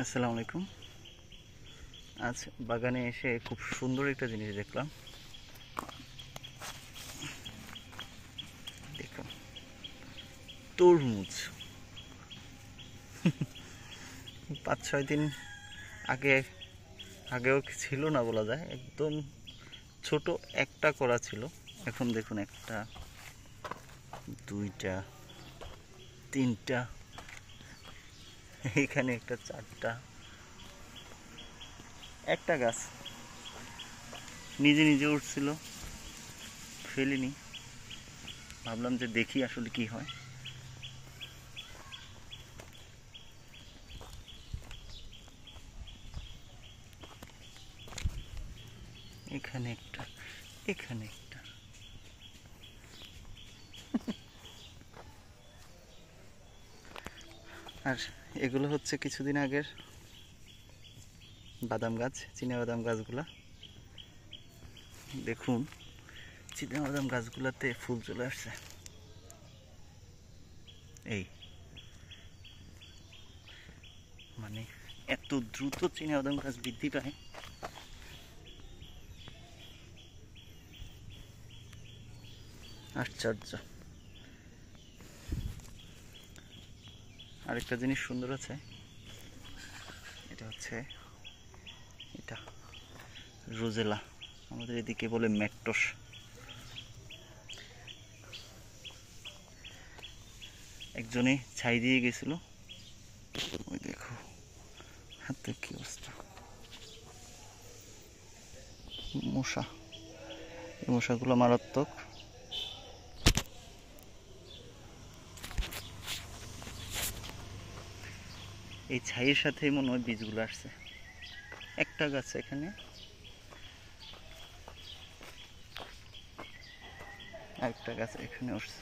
আসসালামু আলাইকুম। আজ বাগানে এসে খুব সুন্দর একটা জিনিস দেখলাম। দেখুন, তরমুজ। 5-6 দিন আগে আগেও ছিল না বলা যায়, একদম ছোট একটা করা ছিল। এখন দেখুন, একটা, দুইটা, তিনটা, এখানে একটা, চারটা। একটা গাছ নিজে নিজে উঠছিল, ফেলিনি। ভাবলাম যে দেখি আসলে কি হয়। এখানে একটা, এখানে একটা। আর এগুলো হচ্ছে কিছুদিন আগের বাদাম গাছ, চীনাবাদাম গাছগুলা। দেখুন, চীনাবাদাম গাছগুলাতে ফুল চলে আসছে। এই মানে এত দ্রুত চীনাবাদাম গাছ বৃদ্ধি পায়, আশ্চর্য। আরেকটা জিনিস সুন্দর আছে, এটা হচ্ছে এটা রোজেলা, আমাদের এদিকে বলে ম্যাকটস। একজনে ছাই দিয়ে গেছিল, ওই দেখো হাতে কি অবস্থা। মশা, এই মশাগুলো মারাত্মক। এই ছাইয়ের সাথে মনে হয় বীজগুলো আসছে। একটা গাছ এখানে, আরেকটা গাছ এখানে উঠছে।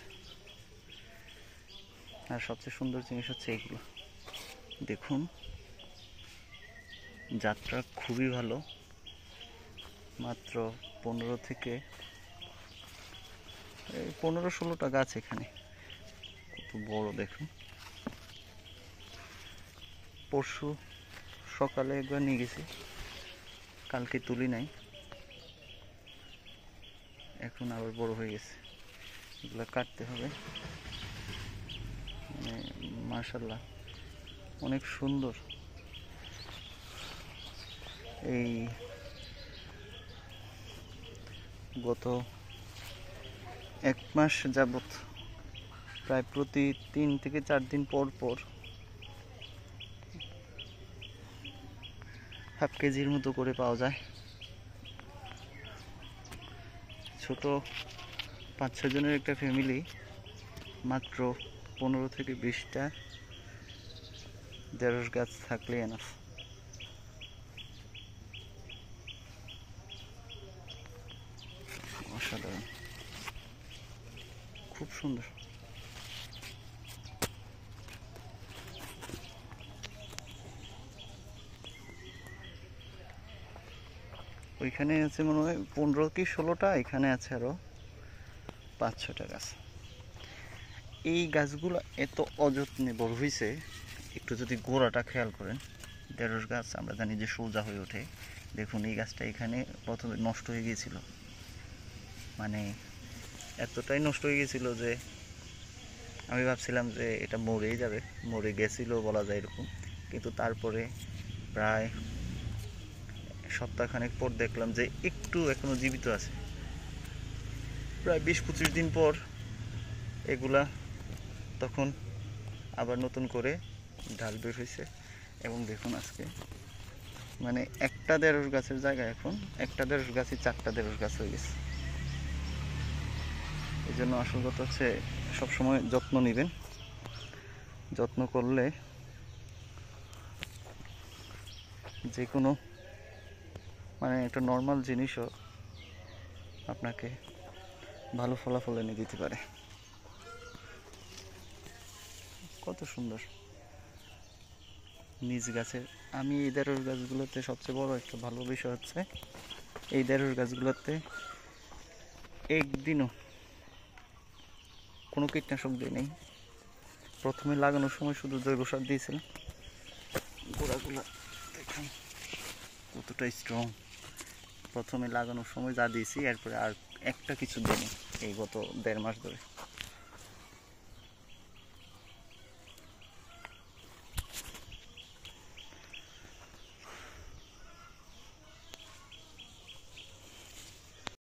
আর সবচেয়ে সুন্দর জিনিস হচ্ছে এগুলো দেখুন, যাত্রা খুবই ভালো। মাত্র 15-16টা গাছ এখানে, কত বড় দেখুন। পরশু সকালে একবার নিয়ে গেছি, কালকে তুলি নাই, এখন আবার বড় হয়ে গেছে। এগুলো কাটতে হবে। মানে মাশাআল্লাহ, অনেক সুন্দর। এই গত 1 মাস যাবত প্রায় প্রতি 3 থেকে 4 দিন পর পর হাফ কেজির মতো করে পাওয়া যায়। ছোট 5-6 জনের একটা ফ্যামিলি, মাত্র 15 থেকে 20টা ঢেঁড়স গাছ থাকলেই এনাফ। অসাধারণ, খুব সুন্দর। ওইখানে আছে মনে হয় 15 কি 16টা, এখানে আছে আরো 5-6টা গাছ। এই গাছগুলো এত অযত্নে বড় হয়েছে, একটু যদি গোড়াটা খেয়াল করেন। ঢেঁড়স গাছ আমরা জানি যে সোজা হয়ে ওঠে। দেখুন, এই গাছটা এখানে প্রথমে নষ্ট হয়ে গিয়েছিল, মানে এতটাই নষ্ট হয়ে গিয়েছিল যে আমি ভাবছিলাম যে এটা মরেই যাবে, মরে গেছিল বলা যায় এরকম। কিন্তু তারপরে প্রায় সপ্তাহখানেক পর দেখলাম যে একটু এখনো জীবিত আছে। প্রায় 20-25 দিন পর এগুলা তখন আবার নতুন করে ডাল বের হয়েছে। এবং দেখুন আজকে, মানে একটা ঢেঁড়স গাছের জায়গায় এখন একটা ঢেঁড়স গাছই 4টা ঢেঁড়স গাছ হয়ে গেছে। এই জন্য আসল কথা হচ্ছে সবসময় যত্ন নেবেন। যত্ন করলে যে কোনো, মানে একটা নর্মাল জিনিসও আপনাকে ভালো ফলাফল এনে দিতে পারে। কত সুন্দর নিজ গাছের। আমি এই ঢেঁড়স গাছগুলোতে সবচেয়ে বড় একটা ভালো বিষয় হচ্ছে, এই ঢেঁড়স গাছগুলোতে একদিনও কোনো কীটনাশক দিই নেই। প্রথমে লাগানোর সময় শুধু জৈব সার দিয়েছিলাম, গোড়া গাছগুলো দেখুন কতটা স্ট্রং। প্রথমে লাগানোর সময় যা দিয়েছি এরপরে আর একটা কিছু দিইনি এই গত 1.5 মাস ধরে।